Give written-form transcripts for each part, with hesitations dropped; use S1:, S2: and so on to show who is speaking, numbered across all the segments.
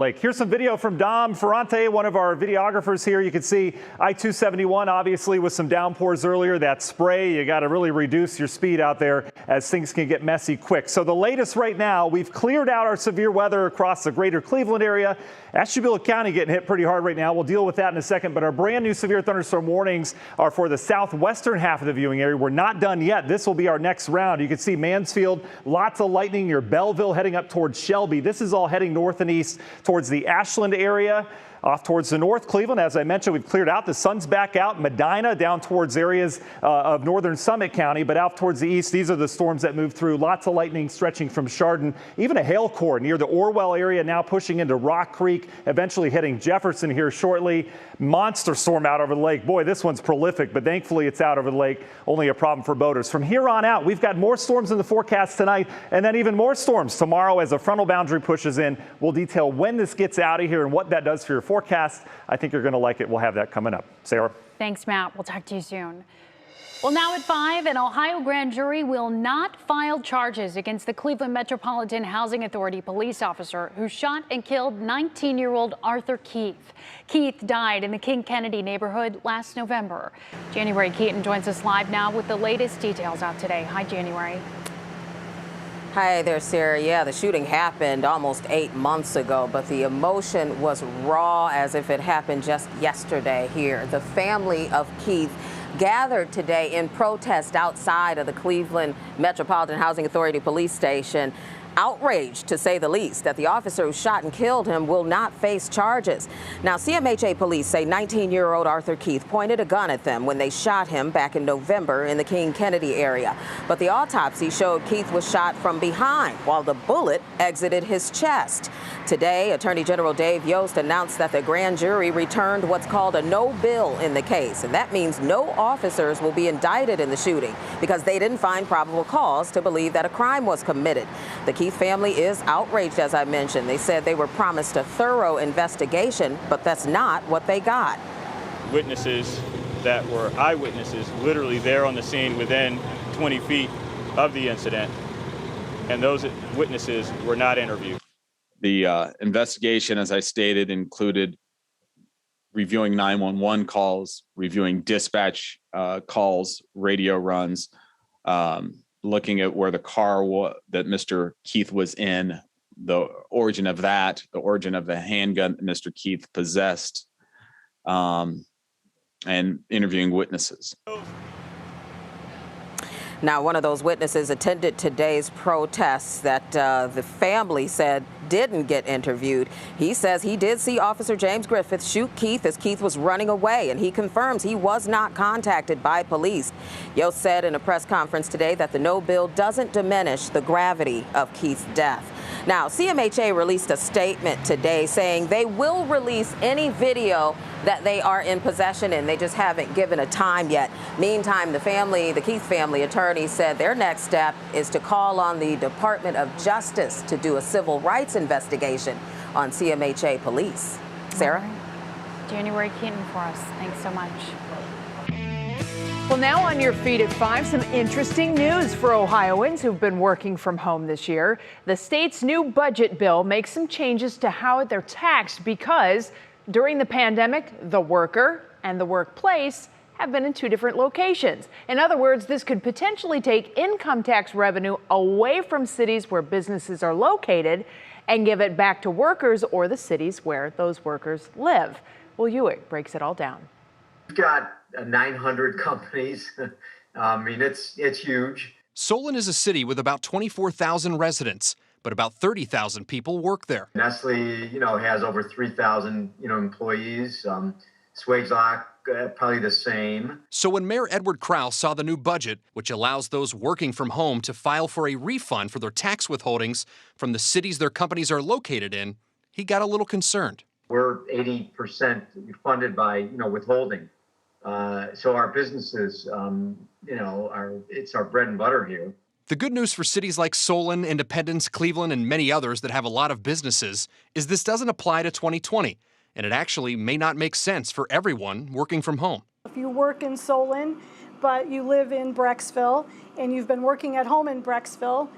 S1: Like, here's some video from Dom Ferrante, one of our videographers here. You can see I-271, obviously, with some downpours earlier. That spray, you got to really reduce your speed out there as things can get messy quick. So the latest right now, we've cleared out our severe weather across the greater Cleveland area. Ashtabula County getting hit pretty hard right now. We'll deal with that in a second. But our brand new severe thunderstorm warnings are for the southwestern half of the viewing area. We're not done yet. This will be our next round. You can see Mansfield, lots of lightning near Belleville heading up towards Shelby. This is all heading north and east towards the Ashland area. Off towards the north, Cleveland, as I mentioned, we've cleared out. The sun's back out. Medina down towards areas of northern Summit County, but out towards the east, these are the storms that move through. Lots of lightning stretching from Chardon, even a hail core near the Orwell area, now pushing into Rock Creek, eventually hitting Jefferson here shortly. Monster storm out over the lake. Boy, this one's prolific, but thankfully it's out over the lake. Only a problem for boaters. From here on out, we've got more storms in the forecast tonight, and then even more storms tomorrow as a frontal boundary pushes in. We'll detail when this gets out of here and what that does for your forecast. I think you're going to like it. We'll have that coming up. Sarah.
S2: Thanks, Matt. We'll talk to you soon. Well, now at 5, an Ohio grand jury will not file charges against the Cleveland Metropolitan Housing Authority police officer who shot and killed 19-year-old Arthur Keith. Keith died in the King Kennedy neighborhood last November. January Keaton joins us live now with the latest details out today. Hi, January.
S3: Hi there, Sarah. Yeah, the shooting happened almost 8 months ago, but the emotion was raw as if it happened just yesterday here. The family of Keith gathered today in protest outside of the Cleveland Metropolitan Housing Authority police station, outraged, to say the least, that the officer who shot and killed him will not face charges. Now, CMHA police say 19-year-old Arthur Keith pointed a gun at them when they shot him back in November in the King Kennedy area. But the autopsy showed Keith was shot from behind while the bullet exited his chest. Today, Attorney General Dave Yost announced that the grand jury returned what's called a no bill in the case. And that means no officers will be indicted in the shooting because they didn't find probable cause to believe that a crime was committed. The Keith family is outraged, as I mentioned. They said they were promised a thorough investigation, but that's not what they got.
S4: Witnesses that were eyewitnesses literally there on the scene within 20 feet of the incident, and those witnesses were not interviewed.
S5: The investigation, as I stated, included reviewing 911 calls, reviewing dispatch calls, radio runs, looking at where the car that Mr. Keith was in, the origin of that, the origin of the handgun that Mr. Keith possessed, and interviewing witnesses.
S3: Now, one of those witnesses attended today's protests that the family said didn't get interviewed. He says he did see Officer James Griffith shoot Keith as Keith was running away, and he confirms he was not contacted by police. Yost said in a press conference today that the no bill doesn't diminish the gravity of Keith's death. Now, CMHA released a statement today saying they will release any video that they are in possession in. They just haven't given a time yet. Meantime, the Keith family attorney said their next step is to call on the Department of Justice to do a civil rights investigation on CMHA police. Sarah?
S2: Right. January Keaton for us. Thanks so much.
S6: Well, now on your feet at 5, some interesting news for Ohioans who've been working from home this year. The state's new budget bill makes some changes to how they're taxed because during the pandemic, the worker and the workplace have been in 2 different locations. In other words, this could potentially take income tax revenue away from cities where businesses are located and give it back to workers or the cities where those workers live. Well, Hewitt breaks it all down.
S7: We've got 900 companies. I mean, it's huge.
S8: Solon is a city with about 24,000 residents, but about 30,000 people work there.
S7: Nestle, has over 3,000, employees. Swagelok, probably the same.
S8: So when Mayor Edward Krause saw the new budget, which allows those working from home to file for a refund for their tax withholdings from the cities their companies are located in, he got a little concerned.
S7: We're 80% funded by, withholding. So our businesses, it's our bread and butter here.
S8: The good news for cities like Solon, Independence, Cleveland, and many others that have a lot of businesses is this doesn't apply to 2020, and it actually may not make sense for everyone working from home.
S9: If you work in Solon, but you live in Brecksville, and you've been working at home in Brecksville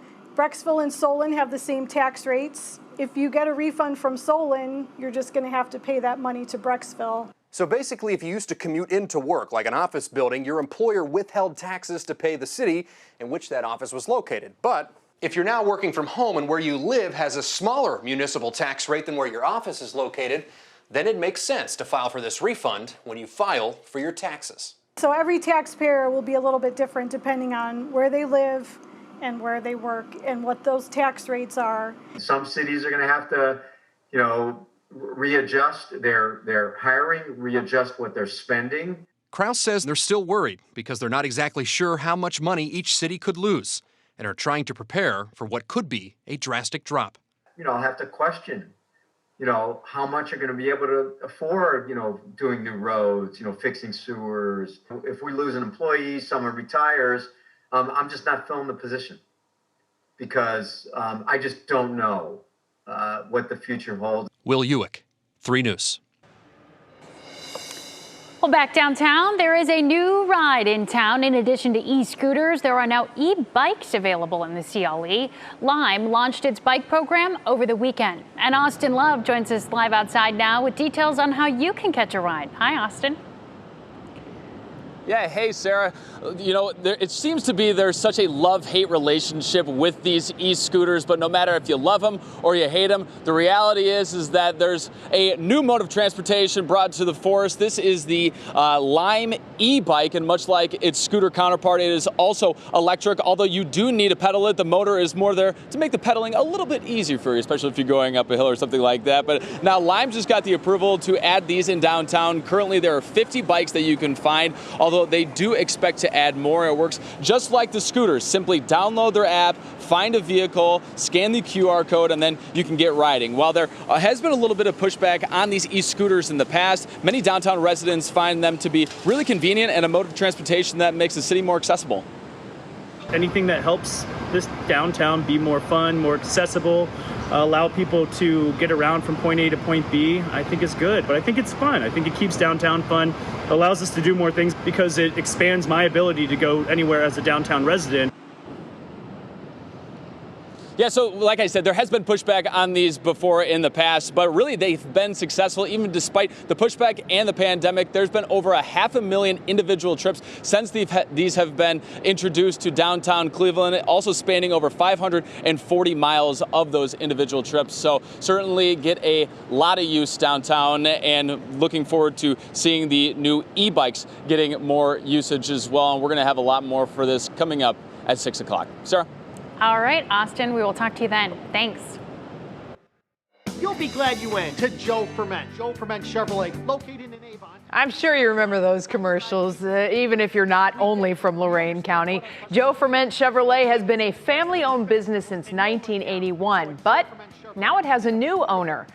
S9: and Solon have the same tax rates. If you get a refund from Solon, you're just going to have to pay that money to Brecksville.
S10: So basically, if you used to commute into work, like an office building, your employer withheld taxes to pay the city in which that office was located. But if you're now working from home and where you live has a smaller municipal tax rate than where your office is located, then it makes sense to file for this refund when you file for your taxes.
S9: So every taxpayer will be a little bit different depending on where they live and where they work and what those tax rates are.
S7: Some cities are going to have to, readjust their hiring, readjust what they're spending.
S8: Kraus says they're still worried because they're not exactly sure how much money each city could lose and are trying to prepare for what could be a drastic drop.
S7: I'll have to question, how much you're going to be able to afford, doing new roads, fixing sewers. If we lose an employee, someone retires, I'm just not filling the position because I just don't know what the future holds.
S8: Will Ewick, 3 News.
S2: Well, back downtown, there is a new ride in town. In addition to e-scooters, there are now e-bikes available in the CLE. Lime launched its bike program over the weekend. And Austin Love joins us live outside now with details on how you can catch a ride. Hi, Austin.
S11: Yeah, hey, Sarah. It seems to be there's such a love-hate relationship with these e-scooters, but no matter if you love them or you hate them, the reality is that there's a new mode of transportation brought to the forest. This is the Lime e-bike, and much like its scooter counterpart, it is also electric. Although you do need to pedal it, the motor is more there to make the pedaling a little bit easier for you, especially if you're going up a hill or something like that. But now Lime just got the approval to add these in downtown. Currently, there are 50 bikes that you can find, although they do expect to add more. It works just like the scooters. Simply download their app, find a vehicle, scan the QR code, and then you can get riding. While there has been a little bit of pushback on these e-scooters in the past, many downtown residents find them to be really convenient and a mode of transportation that makes the city more accessible.
S12: Anything that helps this downtown be more fun, more accessible, allow people to get around from point A to point B, I think is good. But I think it's fun. I think it keeps downtown fun, allows us to do more things because it expands my ability to go anywhere as a downtown resident.
S11: Yeah, so like I said, there has been pushback on these before in the past, but really they've been successful even despite the pushback and the pandemic. There's been over 500,000 individual trips since these have been introduced to downtown Cleveland, also spanning over 540 miles of those individual trips. So certainly get a lot of use downtown, and looking forward to seeing the new e-bikes getting more usage as well. And we're going to have a lot more for this coming up at 6 o'clock. Sarah?
S2: All right, Austin, we will talk to you then. Thanks.
S13: You'll be glad you went to Joe Ferment. Joe Ferment Chevrolet, located in Avon.
S6: I'm sure you remember those commercials, even if you're not only from Lorain County. Joe Ferment Chevrolet has been a family-owned business since 1981, but now it has a new owner.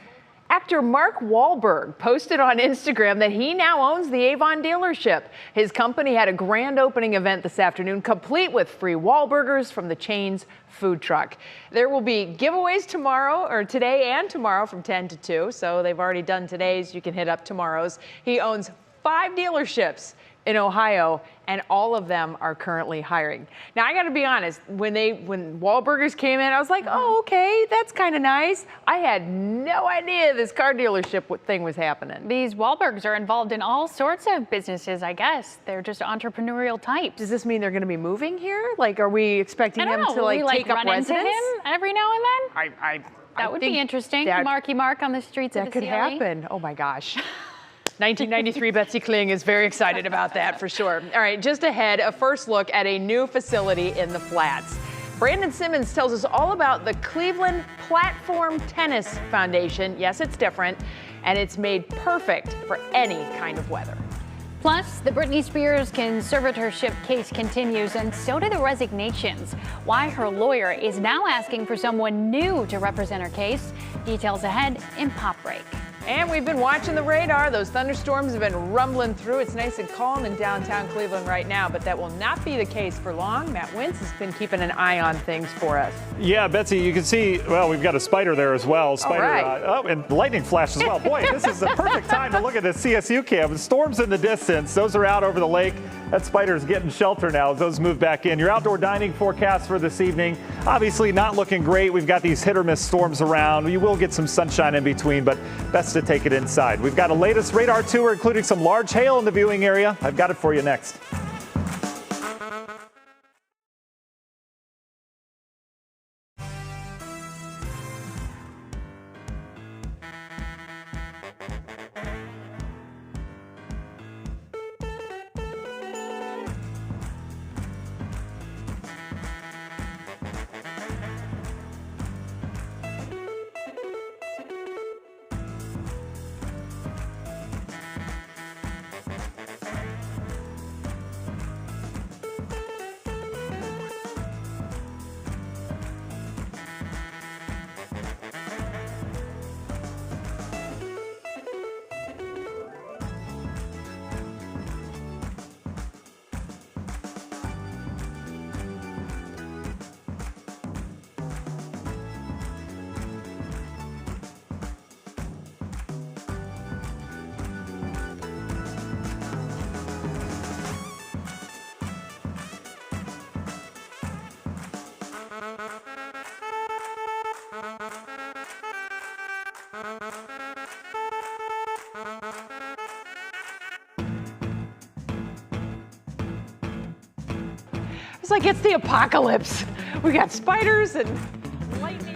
S6: Actor Mark Wahlberg posted on Instagram that he now owns the Avon dealership. His company had a grand opening event this afternoon, complete with free Wahlburgers from the chain's food truck. There will be giveaways today and tomorrow from 10 to 2. So they've already done today's. You can hit up tomorrow's. He owns 5 dealerships in Ohio, and all of them are currently hiring. Now, I got to be honest, when Wahlburgers came in, I was like, oh, okay, that's kind of nice. I had no idea this car dealership thing was happening.
S2: These Wahlbergs are involved in all sorts of businesses, I guess. They're just entrepreneurial types.
S6: Does this mean they're going to be moving here? Like, are we expecting them to take up residence?
S2: Into him every now and then? That would be interesting. Marky Mark on the streets of the
S6: CLE. That could happen. Oh my gosh. 1993 Betsy Kling is very excited about that for sure. All right, just ahead, a first look at a new facility in the Flats. Brandon Simmons tells us all about the Cleveland Platform Tennis Foundation. Yes, it's different, and it's made perfect for any kind of weather.
S2: Plus, the Britney Spears conservatorship case continues, and so do the resignations. Why her lawyer is now asking for someone new to represent her case. Details ahead in Pop Break.
S6: And we've been watching the radar. Those thunderstorms have been rumbling through. It's nice and calm in downtown Cleveland right now, but that will not be the case for long. Matt Wintz has been keeping an eye on things for us.
S1: Yeah, Betsy, you can see, well, we've got a spider there as well. Spider, and lightning flash as well. Boy, this is the perfect time to look at the CSU camp. The storms in the distance. Those are out over the lake. That spider's getting shelter now as those move back in. Your outdoor dining forecast for this evening, obviously not looking great. We've got these hit or miss storms around. You will get some sunshine in between, but best to take it inside. We've got a latest radar tour, including some large hail in the viewing area. I've got it for you next.
S6: It's like it's the apocalypse. We got spiders and lightning.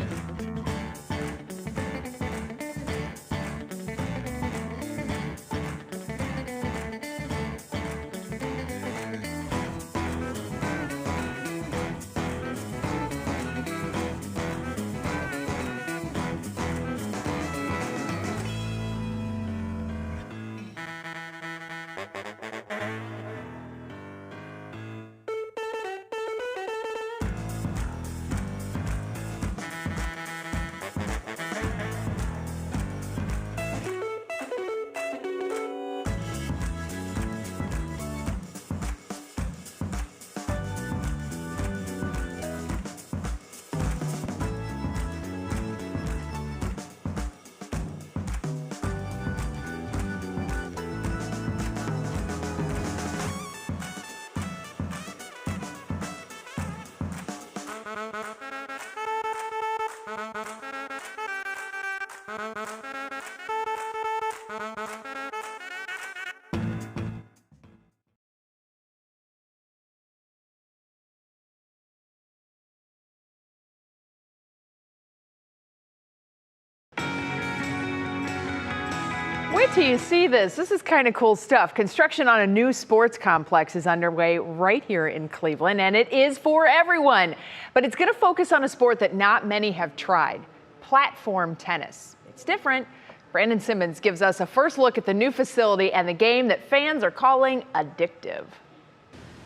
S6: Wait till you see this. This is kind of cool stuff. Construction on a new sports complex is underway right here in Cleveland, and it is for everyone. But it's going to focus on a sport that not many have tried, platform tennis. It's different. Brandon Simmons gives us a first look at the new facility and the game that fans are calling addictive.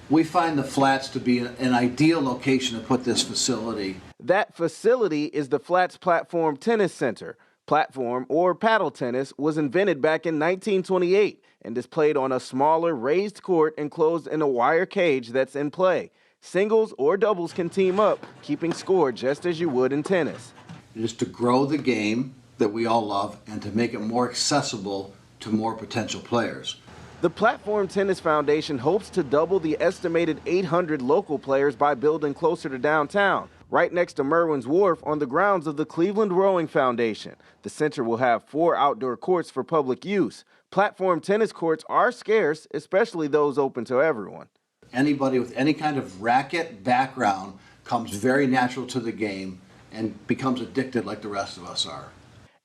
S14: We find the Flats to be an ideal location to put this facility.
S15: That facility is the Flats Platform Tennis Center. Platform, or paddle tennis, was invented back in 1928 and is played on a smaller raised court enclosed in a wire cage that's in play. Singles or doubles can team up, keeping score just as you would in tennis.
S14: It is to grow the game that we all love and to make it more accessible to more potential players.
S15: The Platform Tennis Foundation hopes to double the estimated 800 local players by building closer to downtown, right next to Merwin's Wharf on the grounds of the Cleveland Rowing Foundation. The center will have 4 outdoor courts for public use. Platform tennis courts are scarce, especially those open to everyone.
S14: Anybody with any kind of racket background comes very natural to the game and becomes addicted like the rest of us are.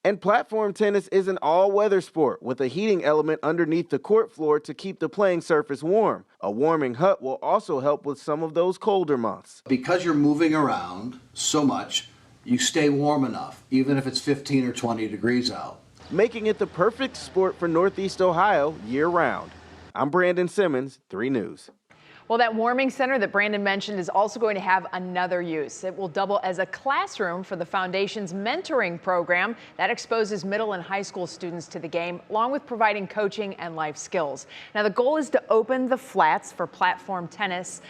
S15: And platform tennis is an all-weather sport with a heating element underneath the court floor to keep the playing surface warm. A warming hut will also help with some of those colder months.
S14: Because you're moving around so much, you stay warm enough, even if it's 15 or 20 degrees out.
S15: Making it the perfect sport for Northeast Ohio year-round. I'm Brandon Simmons, 3 News.
S6: Well, that warming center that Brandon mentioned is also going to have another use. It will double as a classroom for the foundation's mentoring program that exposes middle and high school students to the game, along with providing coaching and life skills. Now, the goal is to open the flats for platform tennis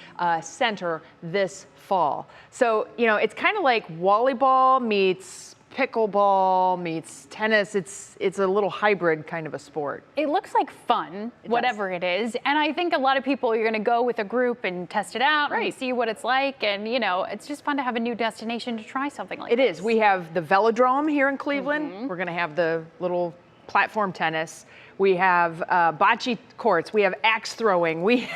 S6: center this fall. So, you know, it's kind of like volleyball meets pickleball meets tennis. It's a little hybrid kind of a sport.
S2: It looks like fun, whatever it is. And I think a lot of people, you're going to go with a group and test it out and see what it's like. And, you know, it's just fun to have a new destination to try something like this.
S6: It is. We have the Velodrome here in Cleveland. We're going to have the little platform tennis. We have bocce courts. We have axe throwing. We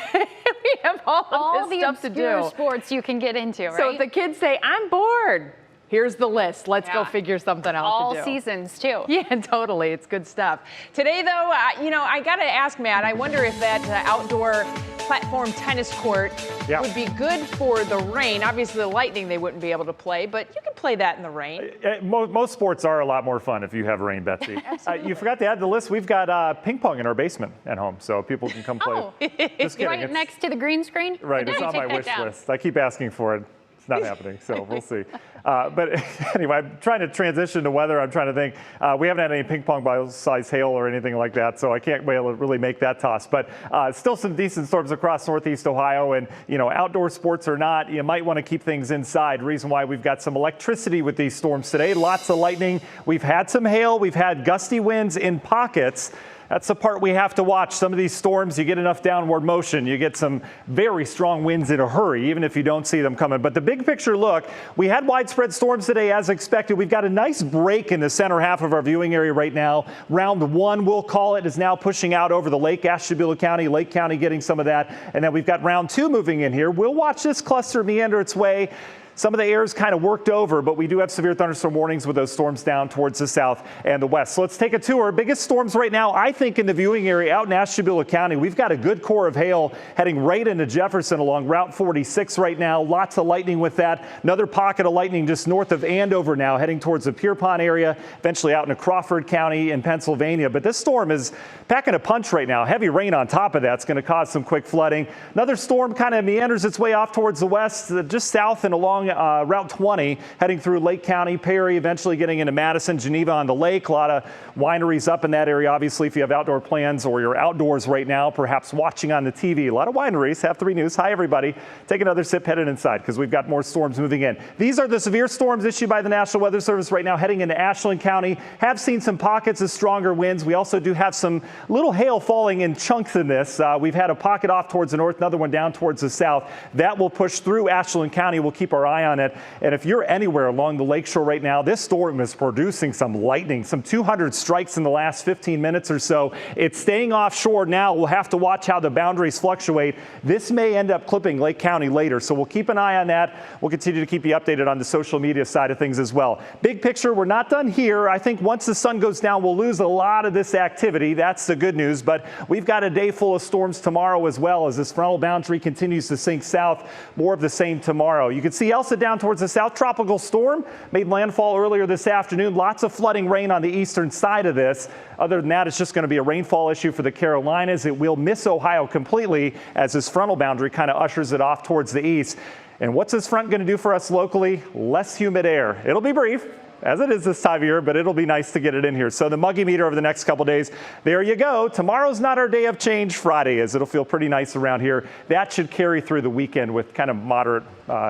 S6: have all this stuff to do.
S2: All the obscure sports you can get into, right?
S6: So if the kids say, I'm bored, here's the list. Let's go figure something out
S2: all
S6: to do.
S2: All seasons, too.
S6: Yeah, totally. It's good stuff. Today, though, you know, I got to ask Matt, I wonder if that outdoor platform tennis court would be good for the rain. Obviously, the Lightning, they wouldn't be able to play, but you can play that in the rain.
S1: Most sports are a lot more fun if you have rain, Betsy. You forgot to add to the list. We've got ping pong in our basement at home, so people can come play.
S2: Oh,
S1: just kidding.
S2: Right next to the green screen?
S1: Right, it's on my wish list. I keep asking for it. It's not happening, so we'll see. But anyway, I'm trying to transition to weather. I'm trying to think. We haven't had any ping pong ball-sized hail or anything like that, so I can't really make that toss. But still some decent storms across Northeast Ohio, and you know, outdoor sports or not, you might want to keep things inside. Reason why we've got some electricity with these storms today. Lots of lightning. We've had some hail. We've had gusty winds in pockets. That's the part we have to watch. Some of these storms, you get enough downward motion. You get some very strong winds in a hurry, even if you don't see them coming. But the big picture look, we had widespread storms today as expected. We've got a nice break in the center half of our viewing area right now. Round one, we'll call it, is now pushing out over the lake, Ashtabula County, Lake County getting some of that. And then we've got round two moving in here. We'll watch this cluster meander its way. Some of the air is kind of worked over, but we do have severe thunderstorm warnings with those storms down towards the south and the west. So let's take a tour. Biggest storms right now, I think, in the viewing area out in Ashtabula County. We've got a good core of hail heading right into Jefferson along Route 46 right now. Lots of lightning with that. Another pocket of lightning just north of Andover now, heading towards the Pierpont area, eventually out into Crawford County in Pennsylvania. But this storm is packing a punch right now. Heavy rain on top of that's going to cause some quick flooding. Another storm kind of meanders its way off towards the west, just south and along Route 20, heading through Lake County, Perry, eventually getting into Madison, Geneva on the lake. A lot of wineries up in that area. Obviously, if you have outdoor plans or you're outdoors right now, perhaps watching on the TV, a lot of wineries. Have 3 News. Hi, everybody. Take another sip, headed inside, because we've got more storms moving in. These are the severe storms issued by the National Weather Service right now, heading into Ashland County. Have seen some pockets of stronger winds. We also do have some little hail falling in chunks in this. We've had a pocket off towards the north, another one down towards the south. That will push through Ashland County. We'll keep our eye on it. And if you're anywhere along the lakeshore right now, this storm is producing some lightning, some 200 strikes in the last 15 minutes or so. It's staying offshore now. We'll have to watch how the boundaries fluctuate. This may end up clipping Lake County later, so we'll keep an eye on that. We'll continue to keep you updated on the social media side of things as well. Big picture, we're not done here. I think once the sun goes down, we'll lose a lot of this activity. That's the good news, but we've got a day full of storms tomorrow as well as this frontal boundary continues to sink south. More of the same tomorrow. You can see Elsa down towards the south. Tropical storm made landfall earlier this afternoon. Lots of flooding rain on the eastern side of this. Other than that, it's just going to be a rainfall issue for the Carolinas. It will miss Ohio completely as this frontal boundary kind of ushers it off towards the east. And what's this front going to do for us locally? Less humid air. It'll be brief, as it is this time of year, but it'll be nice to get it in here. So the muggy meter over the next couple days, there you go. Tomorrow's not our day of change. Friday is. It'll feel pretty nice around here. That should carry through the weekend with kind of moderate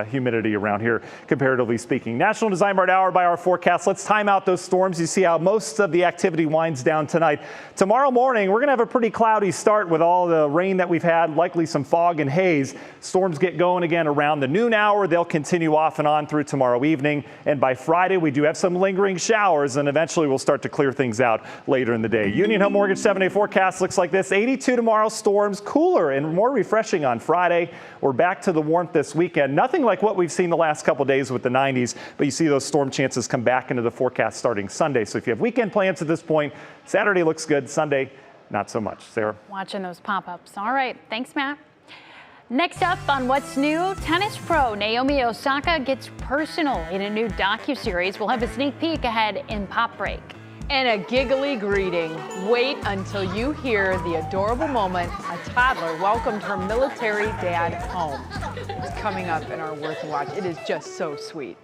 S1: humidity around here, comparatively speaking. National Design Mart hour-by-hour forecast. Let's time out those storms. You see how most of the activity winds down tonight. Tomorrow morning, we're going to have a pretty cloudy start with all the rain that we've had, likely some fog and haze. Storms get going again around the noon hour. They'll continue off and on through tomorrow evening. And by Friday, we do have some lingering showers, and eventually we'll start to clear things out later in the day. Union Home Mortgage 7-day forecast looks like this. 82 tomorrow, storms, cooler and more refreshing on Friday. We're back to the warmth this weekend. Nothing like what we've seen the last couple days with the 90s, but you see those storm chances come back into the forecast starting Sunday. So if you have weekend plans at this point, Saturday looks good, Sunday, not so much. Sarah?
S2: Watching those pop-ups. All right. Thanks, Matt. Next up on What's New, tennis pro Naomi Osaka gets personal in a new docuseries. We'll have a sneak peek ahead in Pop Break.
S6: And a giggly greeting. Wait until you hear the adorable moment a toddler welcomed her military dad home. It's coming up in our Worth a Watch. It is just so sweet.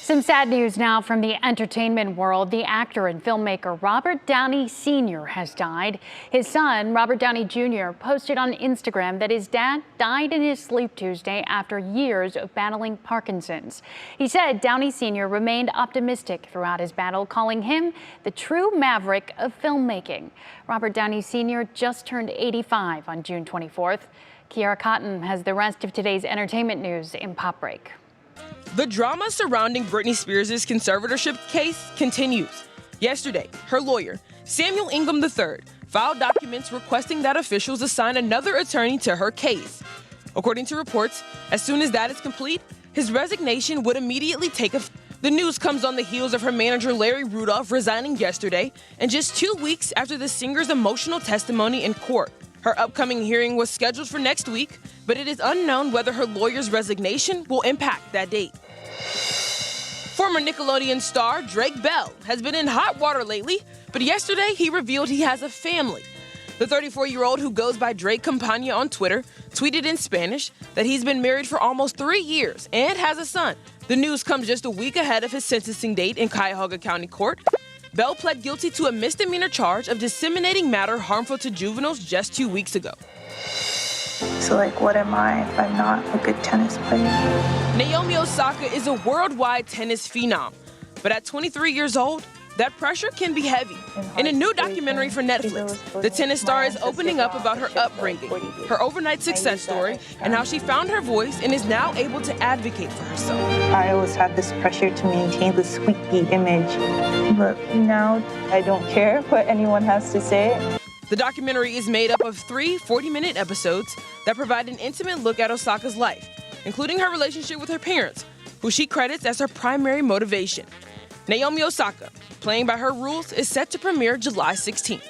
S2: Some sad news now from the entertainment world. The actor and filmmaker Robert Downey Sr. has died. His son, Robert Downey Jr., posted on Instagram that his dad died in his sleep Tuesday after years of battling Parkinson's. He said Downey Sr. remained optimistic throughout his battle, calling him the true maverick of filmmaking. Robert Downey Sr. just turned 85 on June 24th. Kiara Cotton has the rest of today's entertainment news in Pop Break.
S16: The drama surrounding Britney Spears' conservatorship case continues. Yesterday, her lawyer, Samuel Ingham III, filed documents requesting that officials assign another attorney to her case. According to reports, as soon as that is complete, his resignation would immediately take effect. The news comes on the heels of her manager Larry Rudolph resigning yesterday, and just 2 weeks after the singer's emotional testimony in court. Her upcoming hearing was scheduled for next week, but it is unknown whether her lawyer's resignation will impact that date. Former Nickelodeon star Drake Bell has been in hot water lately, but yesterday he revealed he has a family. The 34-year-old, who goes by Drake Campagna on Twitter, tweeted in Spanish that he's been married for almost 3 years and has a son. The news comes just a week ahead of his sentencing date in Cuyahoga County Court. Bell pled guilty to a misdemeanor charge of disseminating matter harmful to juveniles just 2 weeks ago.
S17: So, what am I if I'm not a good tennis player?
S16: Naomi Osaka is a worldwide tennis phenom, but at 23 years old, that pressure can be heavy. In a new documentary for Netflix, the tennis star is opening up about her upbringing, her overnight success story, and how she found her voice and is now able to advocate for herself.
S17: I always had this pressure to maintain the squeaky image, but now I don't care what anyone has to say.
S16: The documentary is made up of 3 40-minute episodes that provide an intimate look at Osaka's life, including her relationship with her parents, who she credits as her primary motivation. Naomi Osaka, Playing by Her Rules, is set to premiere July 16th.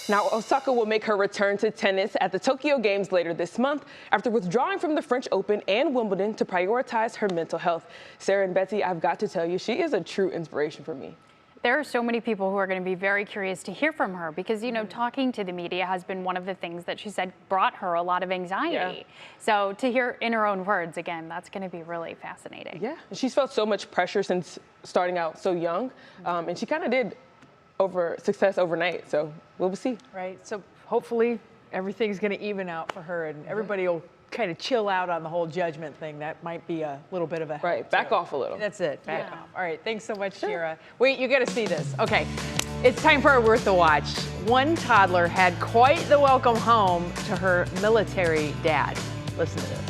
S16: Now, Osaka will make her return to tennis at the Tokyo Games later this month after withdrawing from the French Open and Wimbledon to prioritize her mental health. Sarah and Betsy, I've got to tell you, she is a true inspiration for me.
S2: There are so many people who are going to be very curious to hear from her because, you know, talking to the media has been one of the things that she said brought her a lot of anxiety. Yeah. So to hear in her own words, again, that's going to be really fascinating.
S16: Yeah, she's felt so much pressure since starting out so young, and she kind of did success overnight, so we'll see.
S6: Right, so hopefully everything's going to even out for her and everybody will kind of chill out on the whole judgment thing. That might be a little bit of a
S16: right. Back off a little.
S6: That's it. Back off. All right. Thanks so much, Sara. Wait, you got to see this. Okay, it's time for our Worth the Watch. One toddler had quite the welcome home to her military dad. Listen to this.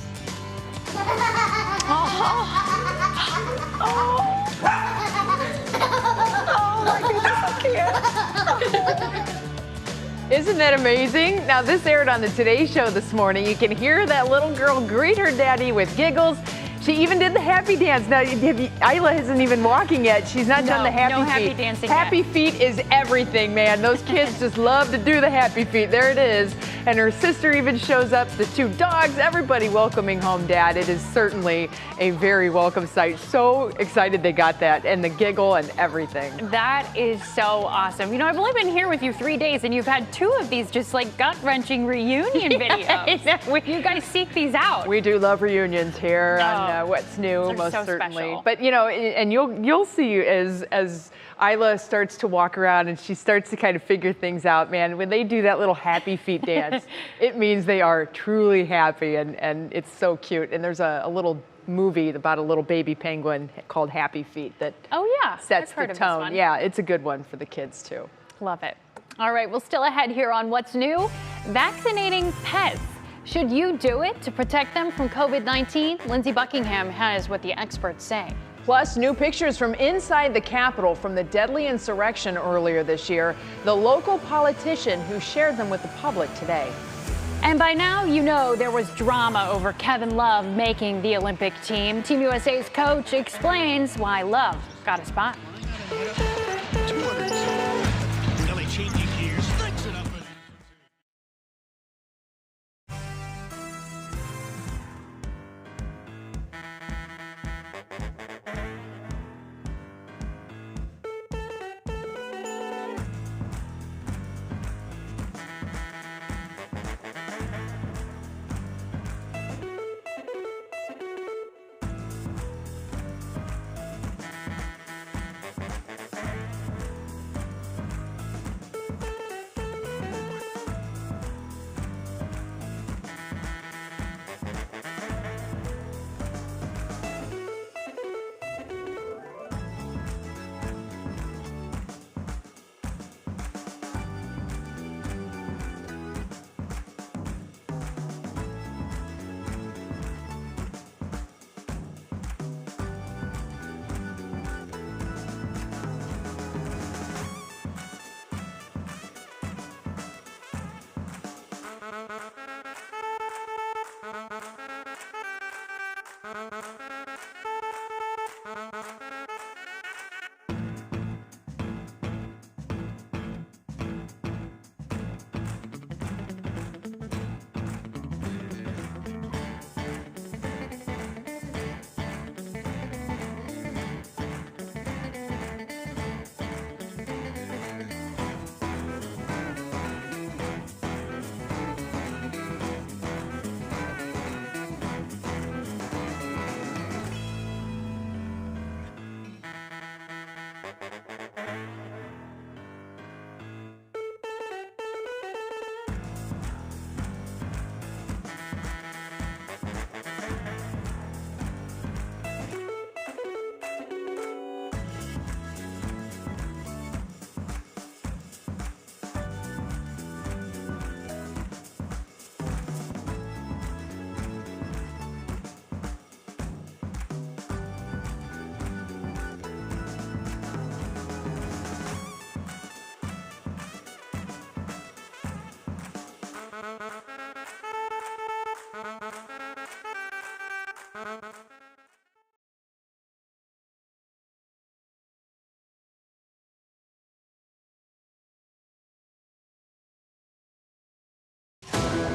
S6: Oh my goodness, I can't. Isn't that amazing? Now, this aired on the Today Show this morning. You can hear that little girl greet her daddy with giggles. She even did the happy dance. Now, Isla isn't even walking yet. She's not done the happy feet.
S2: No happy dancing
S6: Happy
S2: yet.
S6: feet is everything, man. Those kids just love to do the happy feet. There it is. And her sister even shows up, the two dogs, everybody welcoming home dad. It is certainly a very welcome sight. So excited they got that and the giggle and everything.
S2: That is so awesome. You know, I've only been here with you 3 days and you've had 2 of these just like gut-wrenching reunion videos. You guys seek these out.
S6: We do love reunions here on What's New, most
S2: so
S6: certainly.
S2: special.
S6: But you know, and you'll see as Isla starts to walk around and she starts to kind of figure things out, man, when they do that little happy feet dance, it means they are truly happy and it's so cute. And there's a little movie about a little baby penguin called Happy Feet that sets the tone. Yeah, it's a good one for the kids too.
S2: Love it. All right, well, still ahead here on What's New, vaccinating pets. Should you do it to protect them from COVID-19? Lindsey Buckingham has what the experts say.
S6: Plus, new pictures from inside the Capitol from the deadly insurrection earlier this year. The local politician who shared them with the public today.
S2: And by now, you know there was drama over Kevin Love making the Olympic team. Team USA's coach explains why Love got a spot.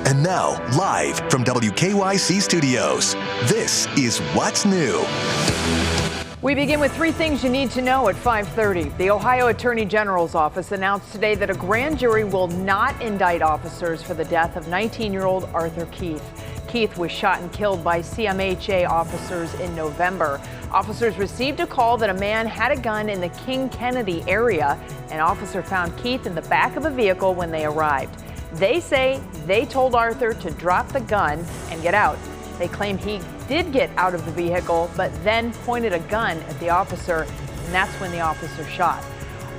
S18: And now, live from WKYC Studios, this is What's New.
S6: We begin with 3 things you need to know at 5:30. The Ohio Attorney General's office announced today that a grand jury will not indict officers for the death of 19-year-old Arthur Keith. Keith was shot and killed by CMHA officers in November. Officers received a call that a man had a gun in the King Kennedy area. An officer found Keith in the back of a vehicle when they arrived. They say they told Arthur to drop the gun and get out. They claim he did get out of the vehicle, but then pointed a gun at the officer, and that's when the officer shot.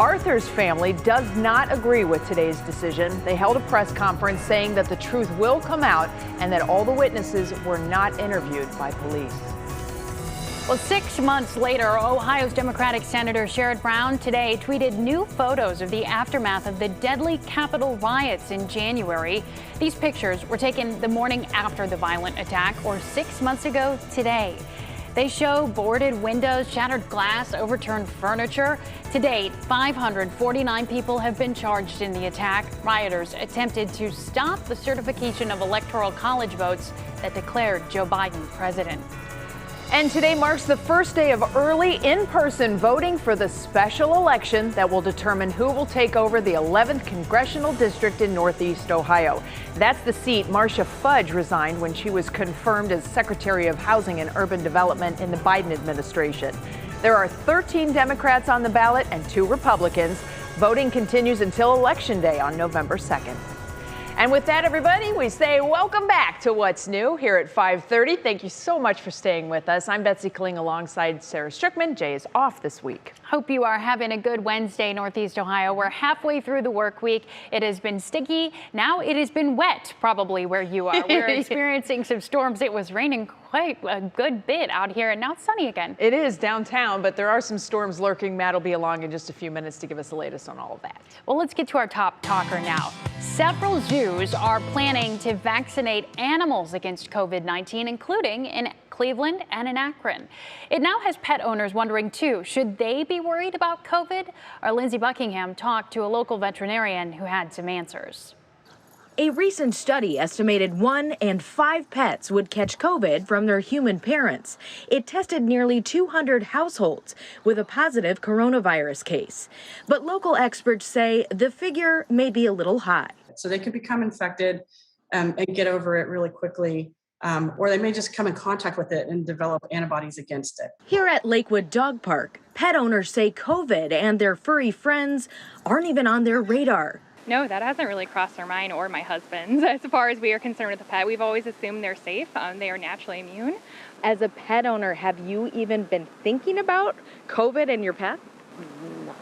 S6: Arthur's family does not agree with today's decision. They held a press conference saying that the truth will come out and that all the witnesses were not interviewed by police.
S2: Well, 6 months later, Ohio's Democratic Senator Sherrod Brown today tweeted new photos of the aftermath of the deadly Capitol riots in January. These pictures were taken the morning after the violent attack, or 6 months ago today. They show boarded windows, shattered glass, overturned furniture. To date, 549 people have been charged in the attack. Rioters attempted to stop the certification of electoral college votes that declared Joe Biden president.
S6: And today marks the first day of early in-person voting for the special election that will determine who will take over the 11th congressional district in Northeast Ohio. That's the seat Marcia Fudge resigned when she was confirmed as Secretary of Housing and Urban Development in the Biden administration. There are 13 Democrats on the ballot and 2 Republicans. Voting continues until Election Day on November 2nd. And with that, everybody, we say welcome back to What's New here at 5:30. Thank you so much for staying with us. I'm Betsy Kling alongside Sara Shookman. Jay is off this week.
S2: Hope you are having a good Wednesday, Northeast Ohio. We're halfway through the work week. It has been sticky. Now it has been wet, probably where you are. We're experiencing some storms. It was raining quite a good bit out here, and now it's sunny again.
S6: It is downtown, but there are some storms lurking. Matt will be along in just a few minutes to give us the latest on all of that.
S2: Well, let's get to our top talker now. Several zoos are planning to vaccinate animals against COVID-19, including in Cleveland and in Akron. It now has pet owners wondering, too, should they be worried about COVID? Our Lindsay Buckingham talked to a local veterinarian who had some answers.
S19: A recent study estimated 1 in 5 pets would catch COVID from their human parents. It tested nearly 200 households with a positive coronavirus case. But local experts say the figure may be a little high.
S20: So they could become infected and get over it really quickly, or they may just come in contact with it and develop antibodies against it.
S19: Here at Lakewood Dog Park, pet owners say COVID and their furry friends aren't even on their radar.
S21: No, that hasn't really crossed our mind or my husband's. As far as we are concerned with the pet, we've always assumed they're safe. They are naturally immune.
S19: As a pet owner, have you even been thinking about COVID and your pet? No.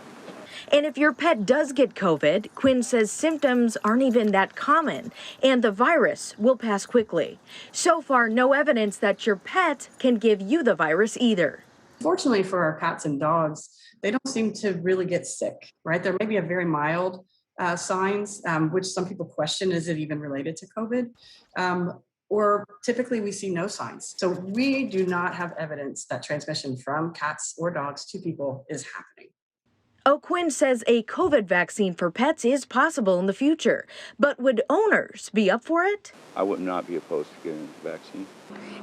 S19: And if your pet does get COVID, Quinn says symptoms aren't even that common, and the virus will pass quickly. So far, no evidence that your pet can give you the virus either.
S20: Fortunately for our cats and dogs, they don't seem to really get sick, right? There may be a very mild signs, which some people question, is it even related to COVID? Or typically we see no signs. So we do not have evidence that transmission from cats or dogs to people is happening.
S19: O'Quinn says a COVID vaccine for pets is possible in the future, but would owners be up for it?
S22: I would not be opposed to getting the vaccine.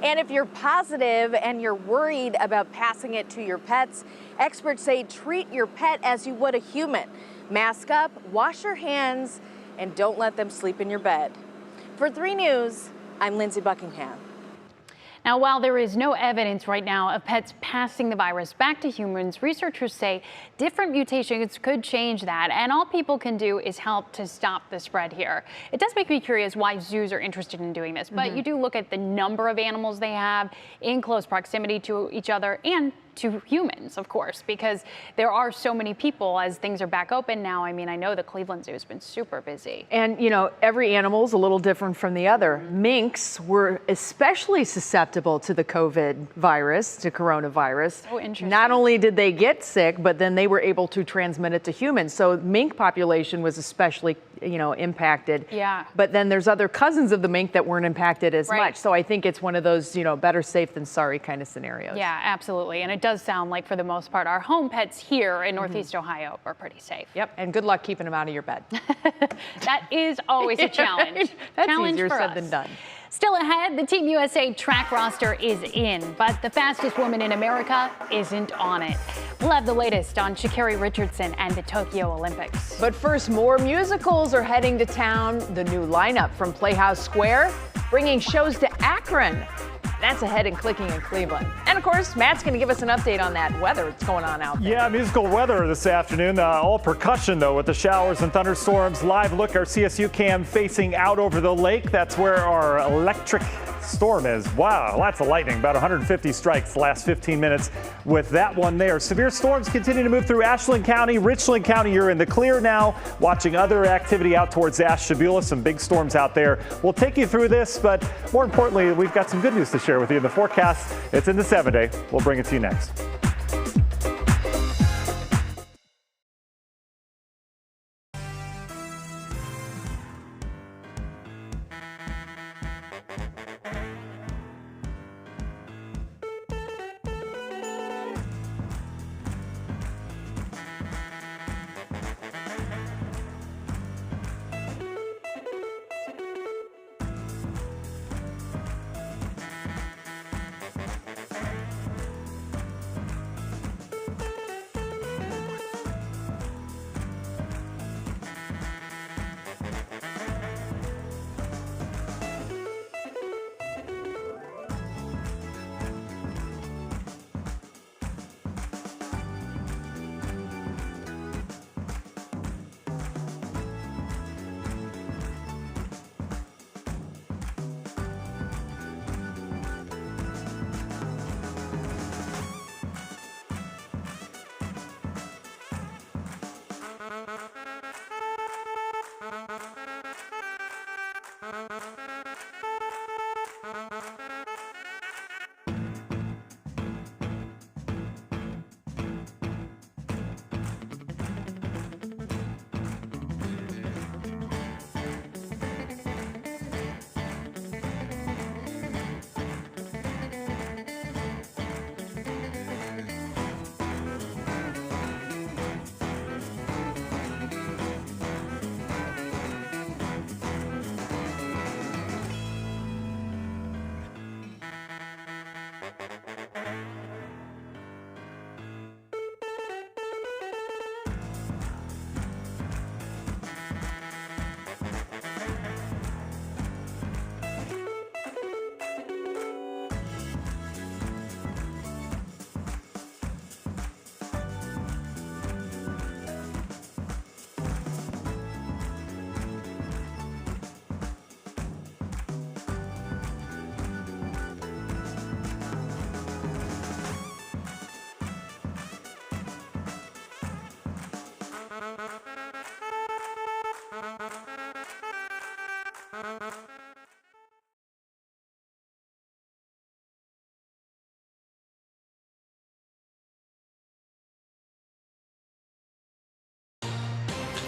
S19: And if you're positive and you're worried about passing it to your pets, experts say treat your pet as you would a human. Mask up, wash your hands, and don't let them sleep in your bed. For 3 News, I'm Lindsay Buckingham.
S2: Now, while there is no evidence right now of pets passing the virus back to humans, researchers say different mutations could change that, and all people can do is help to stop the spread here. It does make me curious why zoos are interested in doing this, but you do look at the number of animals they have in close proximity to each other and to humans, of course, because there are so many people as things are back open now. I mean, I know the Cleveland Zoo has been super busy.
S6: And, you know, every animal is a little different from the other. Minks were especially susceptible to the COVID virus, to coronavirus.
S2: So interesting.
S6: Not only did they get sick, but then they were able to transmit it to humans. So mink population was especially, you know, impacted.
S2: Yeah.
S6: But then there's other cousins of the mink that weren't impacted as much. So I think it's one of those, you know, better safe than sorry kind of scenarios.
S2: Yeah, absolutely. And it does sound like for the most part our home pets here in Northeast Ohio are pretty safe.
S6: Yep, and good luck keeping them out of your bed.
S2: That is always a challenge.
S6: That's
S2: challenge
S6: easier
S2: for
S6: said
S2: us.
S6: than done.
S2: Still ahead, the Team USA track roster is in, but the fastest woman in America isn't on it. We'll have the latest on Sha'Carri Richardson and the Tokyo Olympics.
S6: But first, more musicals are heading to town. The new lineup from Playhouse Square, bringing shows to Akron. That's ahead in Clicking in Cleveland. And of course, Matt's going to give us an update on that weather that's going on out there.
S1: Yeah, musical weather this afternoon. All percussion, though, with the showers and thunderstorms. Live look, our CSU cam facing out over the lake. That's where our electric storm is. Wow, lots of lightning, about 150 strikes the last 15 minutes with that one there. Severe storms continue to move through Ashland County, Richland County. You're in the clear now. Watching other activity out towards Ashtabula, some big storms out there. We'll take you through this, but more importantly, we've got some good news to share with you in the forecast. It's in the 7-day. We'll bring it to you next.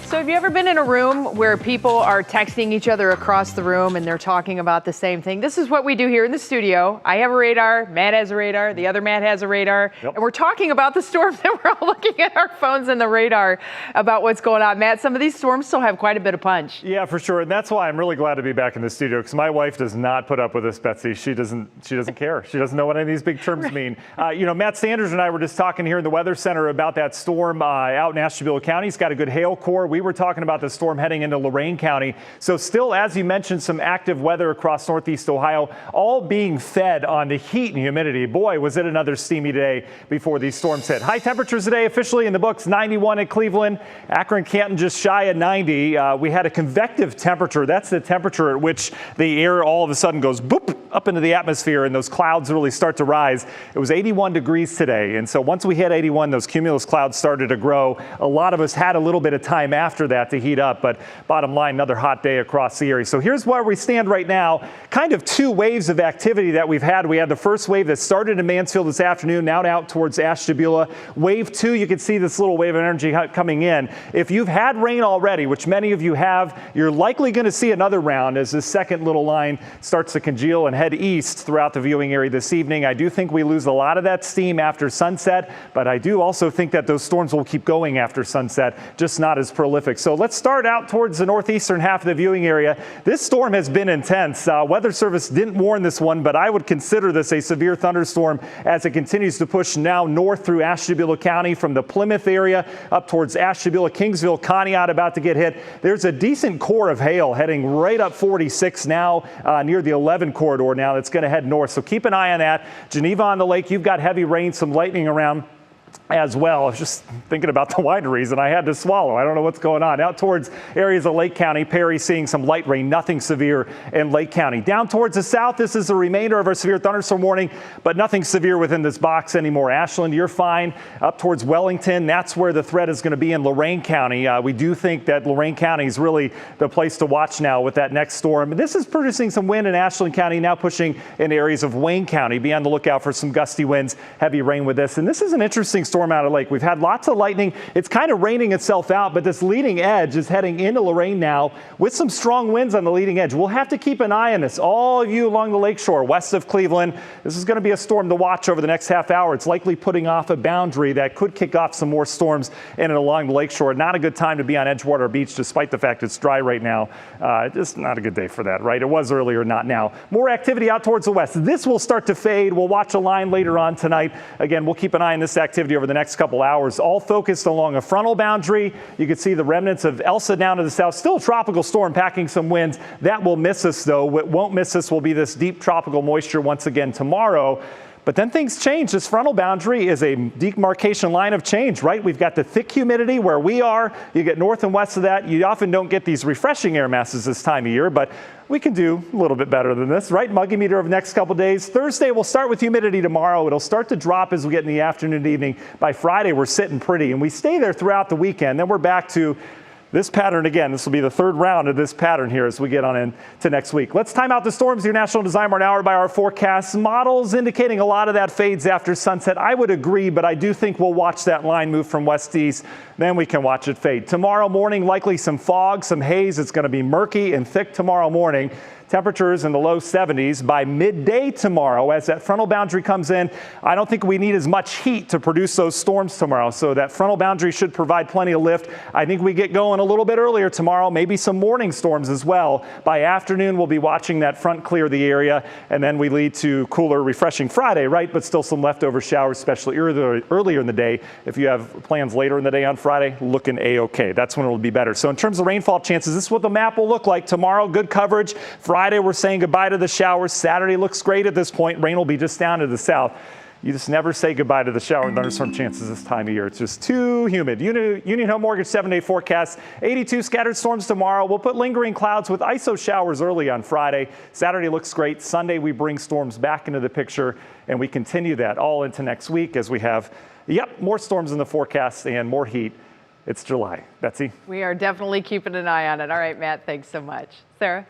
S6: So have you ever been in a room where people are texting each other across the room and they're talking about the same thing? This is what we do here in the studio. I have a radar, Matt has a radar, the other Matt has a radar, and we're talking about the storms and we're all looking at our phones and the radar about what's going on. Matt, some of these storms still have quite a bit of punch.
S1: Yeah, for sure. And that's why I'm really glad to be back in the studio, because my wife does not put up with this, Betsy. She doesn't care. She doesn't know what any of these big terms mean. Matt Sanders and I were just talking here in the Weather Center about that storm out in Ashtabula County. It's got a good hail core. We were talking about the storm heading into Lorain County. So still, as you mentioned, some active weather across Northeast Ohio, all being fed on the heat and humidity. Boy, was it another steamy day before these storms hit. High temperatures today officially in the books, 91 at Cleveland. Akron, Canton just shy of 90. We had a convective temperature. That's the temperature at which the air all of a sudden goes boop up into the atmosphere and those clouds really start to rise. It was 81 degrees today. And so once we hit 81, those cumulus clouds started to grow. A lot of us had a little bit of time after that to heat up, but bottom line, another hot day across the area. So here's where we stand right now. Kind of two waves of activity that we've had. We had the first wave that started in Mansfield this afternoon, now out towards Ashtabula. Wave 2, you can see this little wave of energy coming in. If you've had rain already, which many of you have, you're likely going to see another round as this second little line starts to congeal and head head east throughout the viewing area this evening. I do think we lose a lot of that steam after sunset, but I do also think that those storms will keep going after sunset, just not as prolific. So let's start out towards the northeastern half of the viewing area. This storm has been intense. Weather Service didn't warn this one, but I would consider this a severe thunderstorm as it continues to push now north through Ashtabula County from the Plymouth area up towards Ashtabula, Kingsville, Conneaut about to get hit. There's a decent core of hail heading right up 46 now near the 11 corridor now that's going to head north. So keep an eye on that. Geneva on the lake, you've got heavy rain, some lightning around as well. I was just thinking about the wineries and I had to swallow. I don't know what's going on. Out towards areas of Lake County, Perry seeing some light rain, nothing severe in Lake County. Down towards the south, this is the remainder of our severe thunderstorm warning, but nothing severe within this box anymore. Ashland, you're fine. Up towards Wellington, that's where the threat is going to be in Lorain County. We do think that Lorain County is really the place to watch now with that next storm. This is producing some wind in Ashland County, now pushing in areas of Wayne County. Be on the lookout for some gusty winds, heavy rain with this. And this is an interesting storm out of lake. We've had lots of lightning. It's kind of raining itself out, but this leading edge is heading into Lorain now with some strong winds on the leading edge. We'll have to keep an eye on this. All of you along the lakeshore west of Cleveland, this is going to be a storm to watch over the next half hour. It's likely putting off a boundary that could kick off some more storms in and along the lakeshore. Not a good time to be on Edgewater Beach, despite the fact it's dry right now. Just not a good day for that, right? It was earlier, not now. More activity out towards the west. This will start to fade. We'll watch a line later on tonight. Again, we'll keep an eye on this activity over the next couple hours, all focused along a frontal boundary. You can see the remnants of Elsa down to the south. Still a tropical storm packing some winds. That will miss us, though. What won't miss us will be this deep tropical moisture once again tomorrow. But then things change. This frontal boundary is a demarcation line of change, right? We've got the thick humidity where we are. You get north and west of that. You often don't get these refreshing air masses this time of year, but we can do a little bit better than this, right? Muggy meter over the next couple days. Thursday, we'll start with humidity tomorrow. It'll start to drop as we get in the afternoon and evening. By Friday, we're sitting pretty, and we stay there throughout the weekend. Then we're back to this pattern again. This will be the third round of this pattern here as we get on into next week. Let's time out the storms. Your National Design Martin hour by our forecasts. Models indicating a lot of that fades after sunset. I would agree, but I do think we'll watch that line move from west to east. Then we can watch it fade. Tomorrow morning, likely some fog, some haze. It's going to be murky and thick tomorrow morning. Temperatures in the low 70s by midday tomorrow as that frontal boundary comes in. I don't think we need as much heat to produce those storms tomorrow, so that frontal boundary should provide plenty of lift. I think we get going a little bit earlier tomorrow, maybe some morning storms as well. By afternoon, we'll be watching that front clear the area, and then we lead to cooler, refreshing Friday, right? But still some leftover showers, especially earlier in the day. If you have plans later in the day on Friday, looking A-OK. That's when it'll be better. So in terms of rainfall chances, this is what the map will look like tomorrow. Good coverage. Friday, we're saying goodbye to the showers. Saturday looks great at this point. Rain will be just down to the south. You just never say goodbye to the shower and thunderstorm chances this time of year. It's just too humid. Union Home Mortgage 7-day forecast. 82 scattered storms tomorrow. We'll put lingering clouds with ISO showers early on Friday. Saturday looks great. Sunday we bring storms back into the picture, and we continue that all into next week as we have, more storms in the forecast and more heat. It's July. Betsy?
S6: We are definitely keeping an eye on it. All right, Matt, thanks so much. Sarah?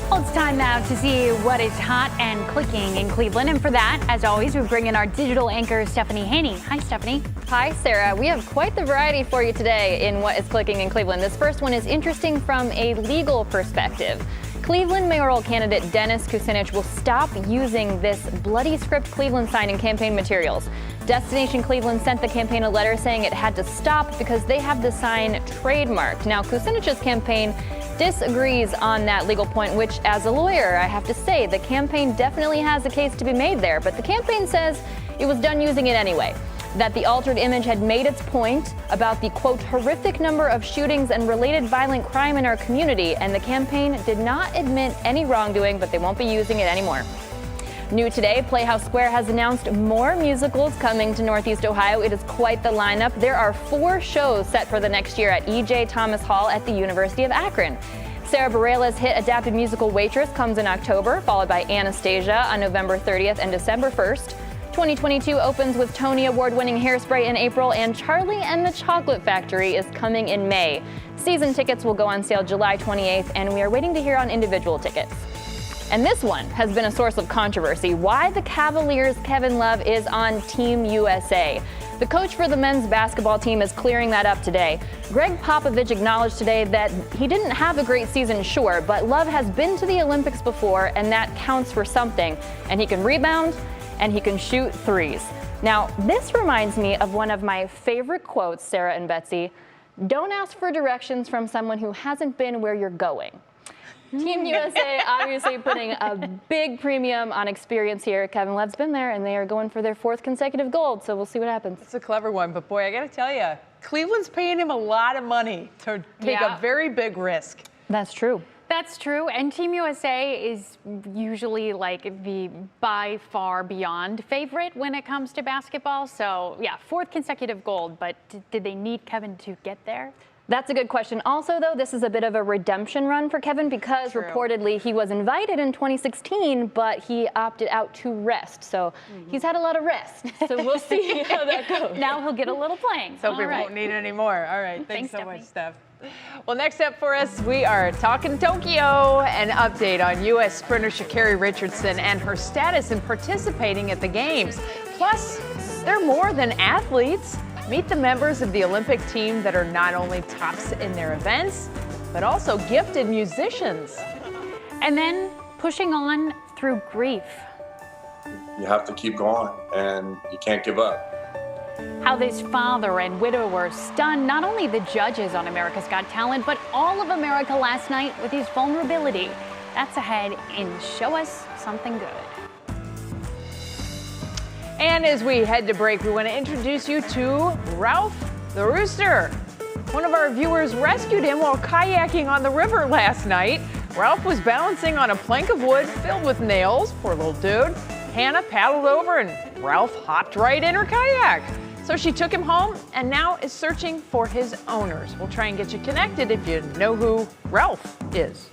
S2: Well, it's time now to see what is hot and clicking in Cleveland. And for that, as always, we bring in our digital anchor, Stephanie Haney. Hi, Stephanie.
S4: Hi, Sarah. We have quite the variety for you today in what is clicking in Cleveland. This first one is interesting from a legal perspective. Cleveland mayoral candidate Dennis Kucinich will stop using this bloody script Cleveland sign in campaign materials. Destination Cleveland sent the campaign a letter saying it had to stop because they have the sign trademarked. Now, Kucinich's campaign disagrees on that legal point, which, as a lawyer, I have to say the campaign definitely has a case to be made there. But the campaign says it was done using it anyway, that the altered image had made its point about the, quote, horrific number of shootings and related violent crime in our community, and the campaign did not admit any wrongdoing, but they won't be using it anymore. New today, Playhouse Square has announced more musicals coming to Northeast Ohio. It is quite the lineup. There are 4 shows set for the next year at E.J. Thomas Hall at the University of Akron. Sarah Bareilles' hit adapted musical Waitress comes in October, followed by Anastasia on November 30th and December 1st. 2022 opens with Tony Award-winning Hairspray in April, and Charlie and the Chocolate Factory is coming in May. Season tickets will go on sale July 28th, and we are waiting to hear on individual tickets. And this one has been a source of controversy. Why the Cavaliers' Kevin Love is on Team USA. The coach for the men's basketball team is clearing that up today. Greg Popovich acknowledged today that he didn't have a great season, sure, but Love has been to the Olympics before, and that counts for something. And he can rebound, and he can shoot threes. Now, this reminds me of one of my favorite quotes, Sara and Betsy. Don't ask for directions from someone who hasn't been where you're going. Team USA obviously putting a big premium on experience here. Kevin Love's been there, and they are going for their 4th consecutive gold, so we'll see what happens.
S6: It's a clever one, but boy, I got to tell you, Cleveland's paying him a lot of money to take a very big risk.
S4: That's true.
S2: That's true, and Team USA is usually like the by far beyond favorite when it comes to basketball. So yeah, 4th consecutive gold, but did they need Kevin to get there?
S4: That's a good question. Also, though, this is a bit of a redemption run for Kevin because reportedly he was invited in 2016, but he opted out to rest. So he's had a lot of rest. So we'll see how that goes.
S2: Now he'll get a little playing.
S6: So we won't need it anymore. All right. Thanks so
S2: Stephanie.
S6: much, Steph. Well, next up for us, we are talking Tokyo. An update on U.S. sprinter Sha'Carri Richardson and her status in participating at the Games. Plus, they're more than athletes. Meet the members of the Olympic team that are not only tops in their events, but also gifted musicians.
S2: And then pushing on through grief.
S3: You have to keep going, and you can't give up.
S2: How this father and widower stunned not only the judges on America's Got Talent, but all of America last night with his vulnerability. That's ahead in Show Us Something Good.
S6: And as we head to break, we want to introduce you to Ralph the rooster. One of our viewers rescued him while kayaking on the river last night. Ralph was balancing on a plank of wood filled with nails. Poor little dude. Hannah paddled over and Ralph hopped right in her kayak. So she took him home and now is searching for his owners. We'll try and get you connected if you know who Ralph is.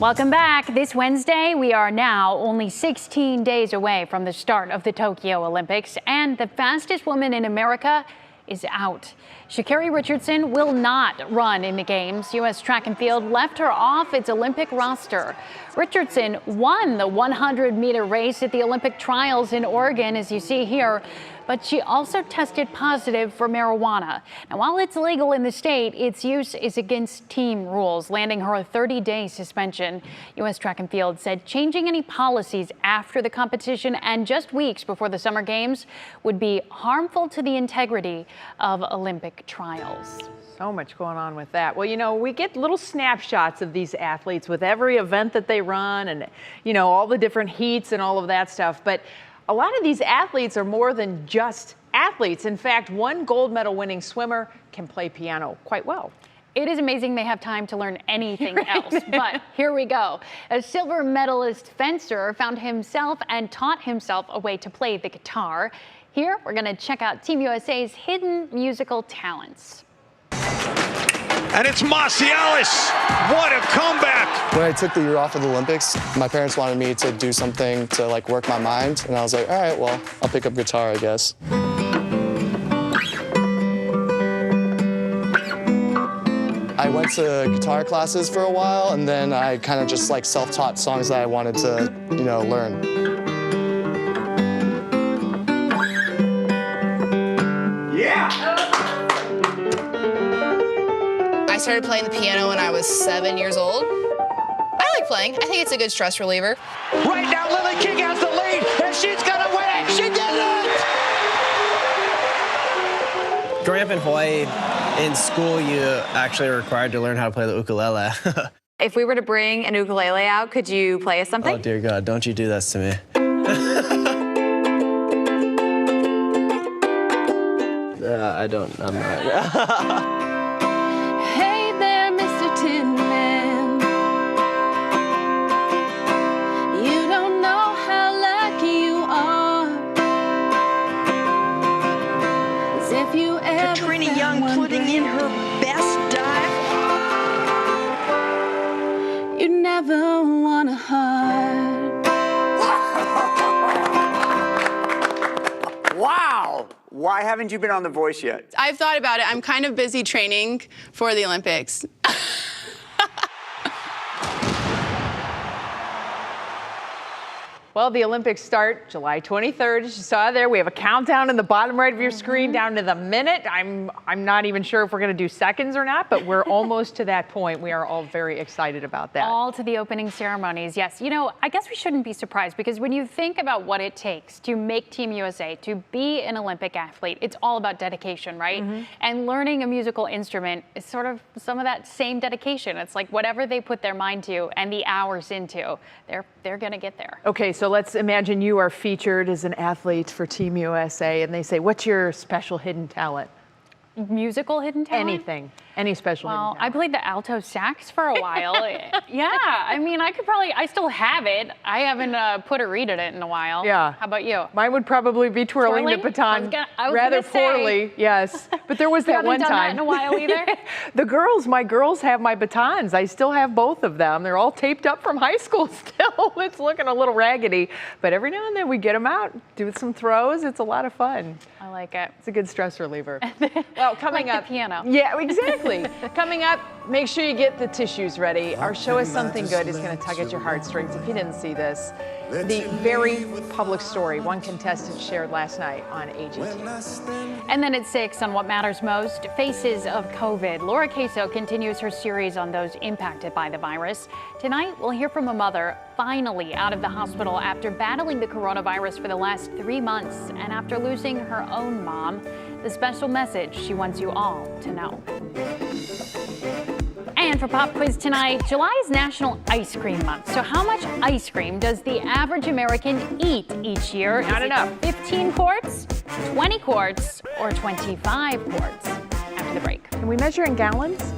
S2: Welcome back. This Wednesday, we are now only 16 days away from the start of the Tokyo Olympics, and the fastest woman in America is out. Sha'Carri Richardson will not run in the games. U.S. track and field left her off its Olympic roster. Richardson won the 100-meter race at the Olympic trials in Oregon, as you see here, but she also tested positive for marijuana. Now, while it's legal in the state, its use is against team rules, landing her a 30-day suspension. U.S. track and field said changing any policies after the competition and just weeks before the Summer Games would be harmful to the integrity of Olympic trials.
S6: So much going on with that. Well, you know, we get little snapshots of these athletes with every event that they run and, you know, all the different heats and all of that stuff. But a lot of these athletes are more than just athletes. In fact, one gold medal winning swimmer can play piano quite well.
S2: It is amazing they have time to learn anything else, but here we go. A silver medalist fencer found himself and taught himself a way to play the guitar. Here, we're going to check out Team USA's hidden musical talents.
S5: And it's Marcialis. What a comeback.
S10: When I took the year off of the Olympics, my parents wanted me to do something to like work my mind. And I was like, all right, well, I'll pick up guitar, I guess. I went to guitar classes for a while, and then I kind of just like self-taught songs that I wanted to, you know, learn.
S5: Yeah.
S23: I started playing the piano when I was 7 years old. I like playing. I think it's a good stress reliever.
S5: Right now, Lily King has the lead, and she's gonna win it. She did it!
S24: Growing up in Hawaii, in school, you actually are required to learn how to play the ukulele.
S25: If we were to bring an ukulele out, could you play us something?
S24: Oh, dear God, don't you do this to me. I'm not.
S26: Hey there, Mr. Tin Man. You don't know how lucky you are. As if you ever
S27: Katrina Young putting in her best dive.
S26: You never want a heart.
S28: Wow! Why haven't you been on The Voice yet?
S23: I've thought about it. I'm kind of busy training for the Olympics.
S6: Well, the Olympics start July 23rd, as you saw there. We have a countdown in the bottom right of your screen down to the minute. I'm not even sure if we're going to do seconds or not, but we're almost to that point. We are all very excited about that.
S2: All to the opening ceremonies, yes. You know, I guess we shouldn't be surprised because when you think about what it takes to make Team USA, to be an Olympic athlete, it's all about dedication, right? And learning a musical instrument is sort of some of that same dedication. It's like whatever they put their mind to and the hours into, they're going to get there.
S6: Okay, so let's imagine you are featured as an athlete for Team USA, and they say, what's your special hidden talent?
S2: Musical hidden talent?
S6: Anything. Any special hidden talent.
S2: I played the alto sax for a while. Yeah, I mean, I still have it. I haven't put a reed in it in a while.
S6: Yeah.
S2: How about you?
S6: Mine would probably be twirling the baton rather poorly. Yes, but there was that one time.
S2: Haven't done that in a while either.
S6: My girls have my batons. I still have both of them. They're all taped up from high school still. It's looking a little raggedy, but every now and then we get them out, do some throws. It's a lot of fun.
S2: I like it.
S6: It's a good stress reliever. Well, coming
S2: like
S6: up,
S2: the piano.
S6: Yeah, exactly. Coming up, make sure you get the tissues ready. Our show is something good. It's going to tug at your heartstrings. If you didn't see this, the very public story one contestant shared last night on AGT.
S2: And then at 6 on What Matters Most, Faces of COVID. Laura Queso continues her series on those impacted by the virus. Tonight, we'll hear from a mother finally out of the hospital after battling the coronavirus for the last 3 months and after losing her own mom. The special message she wants you all to know. And for Pop Quiz tonight, July is National Ice Cream Month. So how much ice cream does the average American eat each year?
S6: Not enough.
S2: 15 quarts, 20 quarts, or 25 quarts? After the break.
S6: Can we measure in gallons?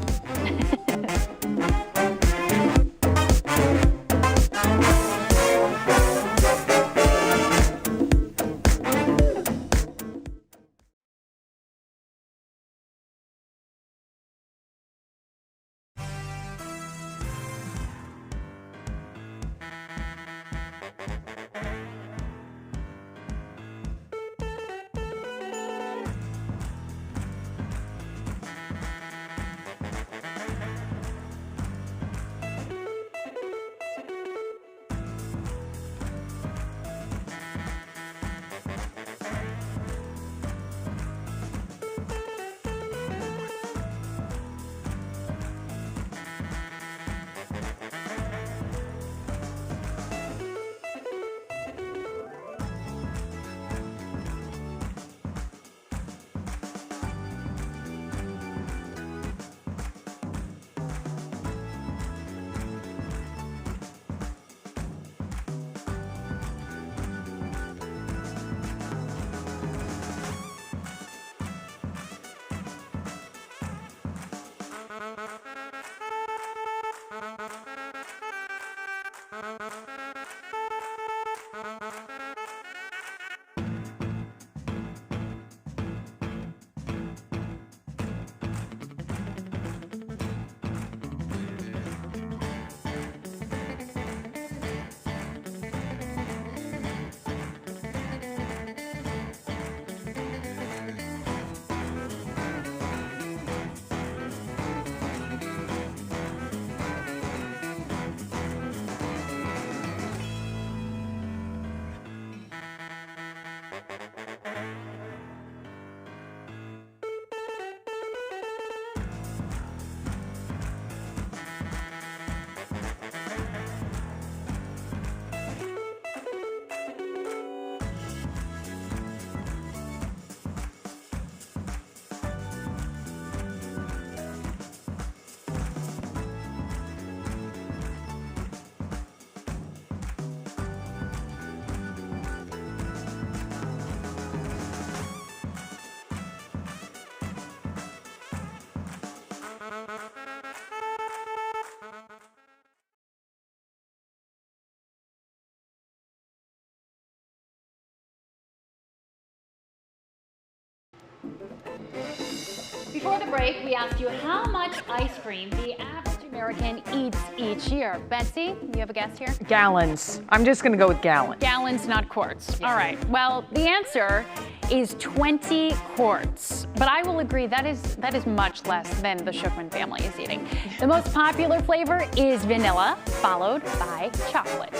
S2: Before the break, we asked you how much ice cream the average American eats each year. Betsy, you have a guess here?
S6: Gallons. I'm just going to go with gallons.
S2: Gallons, not quarts. All right. Well, the answer is 20 quarts. But I will agree that is much less than the Shookman family is eating. The most popular flavor is vanilla, followed by chocolate.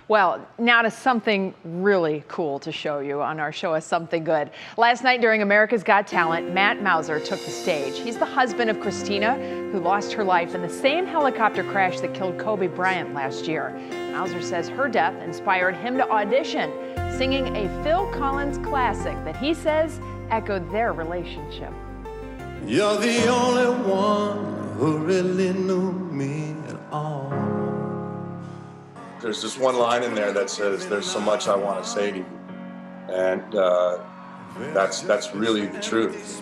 S6: Well, now to something really cool to show you on our Show Us Something Good. Last night during America's Got Talent, Matt Mauser took the stage. He's the husband of Christina, who lost her life in the same helicopter crash that killed Kobe Bryant last year. Mauser says her death inspired him to audition, singing a Phil Collins classic that he says echoed their relationship.
S7: You're the only one who really knew me at all.
S3: There's this one line in there that says, "There's so much I want to say to you," and that's really the truth.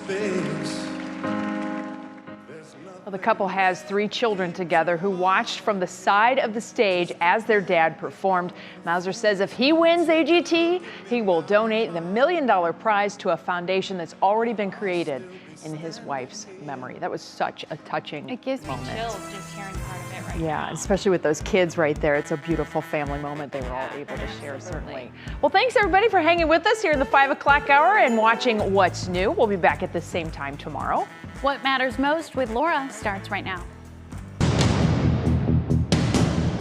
S6: Well, the couple has 3 children together who watched from the side of the stage as their dad performed. Mauser says if he wins AGT, he will donate the $1 million prize to a foundation that's already been created in his wife's memory. That was such a touching moment.
S2: It gives me chills just hearing part of it right now.
S6: Yeah, especially with those kids right there. It's a beautiful family moment they were all able to share, certainly. Well, thanks everybody for hanging with us here in the 5 o'clock hour and watching What's New. We'll be back at the same time tomorrow.
S2: What Matters Most with Laura starts right now.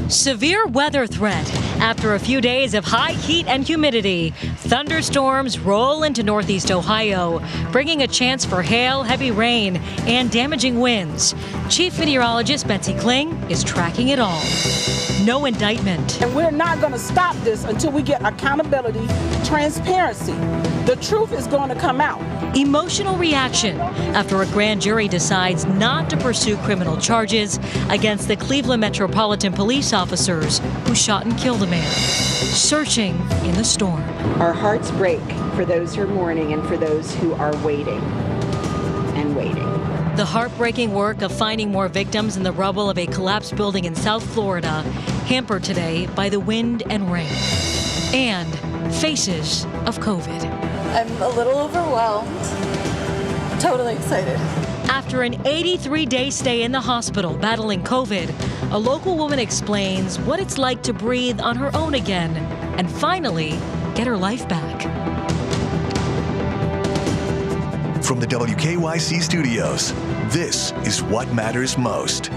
S8: Severe weather threat. After a few days of high heat and humidity, thunderstorms roll into northeast Ohio, bringing a chance for hail, heavy rain, and damaging winds. Chief Meteorologist Betsy Kling is tracking it all. No indictment.
S9: And we're not going to stop this until we get accountability, transparency. The truth is going to come out.
S8: Emotional reaction after a grand jury decides not to pursue criminal charges against the Cleveland Metropolitan Police officers who shot and killed a man. Searching in the storm.
S11: Our hearts break for those who are mourning and for those who are waiting and waiting.
S8: The heartbreaking work of finding more victims in the rubble of a collapsed building in South Florida, hampered today by the wind and rain. And faces of COVID.
S12: I'm a little overwhelmed. Totally excited.
S8: After an 83-day stay in the hospital battling COVID, a local woman explains what it's like to breathe on her own again and finally get her life back.
S18: From the WKYC studios, this is What Matters Most.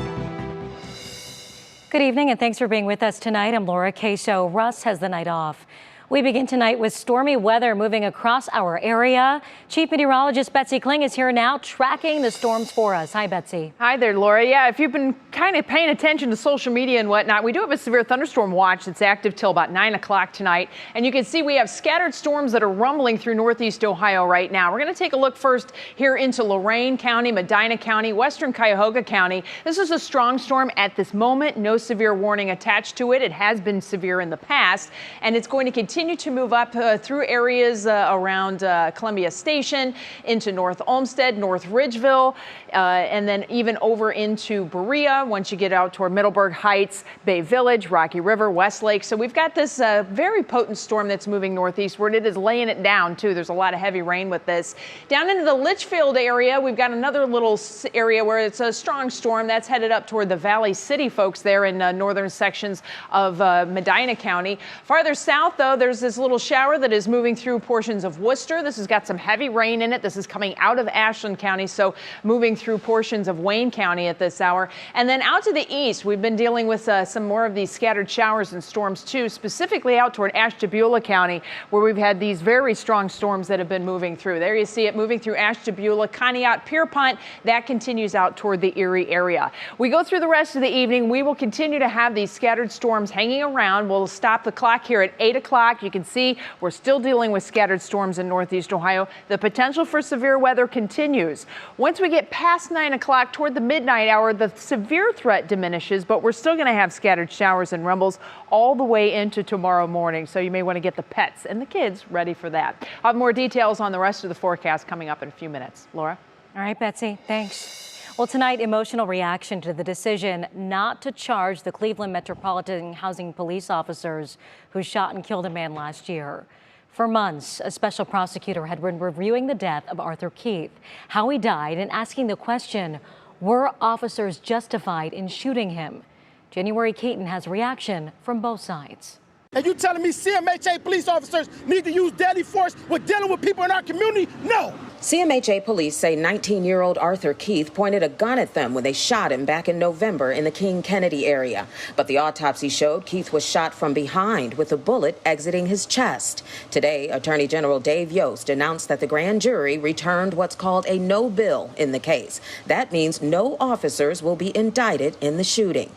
S8: Good evening and thanks for being with us tonight. I'm Laura Queso. Russ has the night off. We begin tonight with stormy weather moving across our area. Chief Meteorologist Betsy Kling is here now tracking the storms for us. Hi, Betsy.
S6: Hi there, Laura. Yeah, if you've been kind of paying attention to social media and whatnot, we do have a severe thunderstorm watch that's active till about 9 o'clock tonight. And you can see we have scattered storms that are rumbling through northeast Ohio right now. We're going to take a look first here into Lorain County, Medina County, western Cuyahoga County. This is a strong storm at this moment. No severe warning attached to it. It has been severe in the past, and it's going to continue continue to move up through areas around Columbia Station, into North Olmsted, North Ridgeville, and then even over into Berea once you get out toward Middleburg Heights, Bay Village, Rocky River, Westlake. So we've got this very potent storm that's moving northeastward. It is laying it down, too. There's a lot of heavy rain with this. Down into the Litchfield area, we've got another little area where it's a strong storm that's headed up toward the Valley City folks there in northern sections of Medina County. Farther south, though, there's this little shower that is moving through portions of Worcester. This has got some heavy rain in it. This is coming out of Ashland County, so moving through portions of Wayne County at this hour. And then out to the east, we've been dealing with some more of these scattered showers and storms, too, specifically out toward Ashtabula County, where we've had these very strong storms that have been moving through. There you see it moving through Ashtabula, Conneaut, Pierpont. That continues out toward the Erie area. We go through the rest of the evening. We will continue to have these scattered storms hanging around. We'll stop the clock here at 8 o'clock. You can see we're still dealing with scattered storms in northeast Ohio. The potential for severe weather continues. Once we get past 9 o'clock toward the midnight hour, the severe threat diminishes, but we're still going to have scattered showers and rumbles all the way into tomorrow morning. So you may want to get the pets and the kids ready for that. I'll have more details on the rest of the forecast coming up in a few minutes. Laura?
S8: All right, Betsy, thanks. Well, tonight, emotional reaction to the decision not to charge the Cleveland Metropolitan Housing Police officers who shot and killed a man last year. For months, a special prosecutor had been reviewing the death of Arthur Keith, how he died, and asking the question, were officers justified in shooting him? January Keaton has reaction from both sides.
S9: And you telling me CMHA police officers need to use deadly force when dealing with people in our community? No.
S13: CMHA police say 19-year-old Arthur Keith pointed a gun at them when they shot him back in November in the King Kennedy area. But the autopsy showed Keith was shot from behind with a bullet exiting his chest. Today, Attorney General Dave Yost announced that the grand jury returned what's called a no bill in the case. That means no officers will be indicted in the shooting.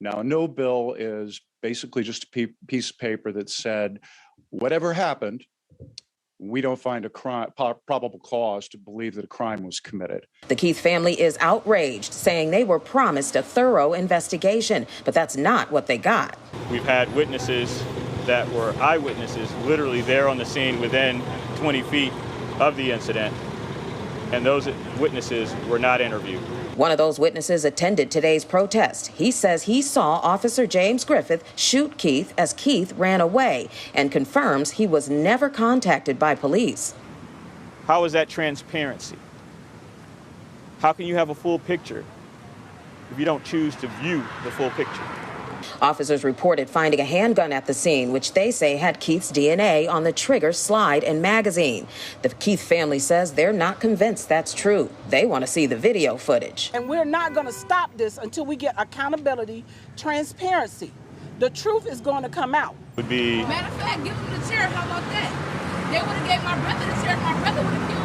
S14: Now, a no bill is basically just a piece of paper that said, whatever happened, we don't find a crime, probable cause to believe that a crime was committed.
S13: The Keith family is outraged, saying they were promised a thorough investigation, but that's not what they got.
S15: We've had witnesses that were eyewitnesses, literally there on the scene within 20 feet of the incident, and those witnesses were not interviewed.
S13: One of those witnesses attended today's protest. He says he saw Officer James Griffith shoot Keith as Keith ran away and confirms he was never contacted by police.
S15: How is that transparency? How can you have a full picture if you don't choose to view the full picture?
S13: Officers reported finding a handgun at the scene, which they say had Keith's DNA on the trigger, slide, and magazine. The Keith family says they're not convinced that's true. They want to see the video footage.
S9: And we're not going to stop this until we get accountability, transparency. The truth is going to come out.
S15: Would be
S16: matter of fact, give them the sheriff. How about that? They would have gave my brother the sheriff. My brother would have killed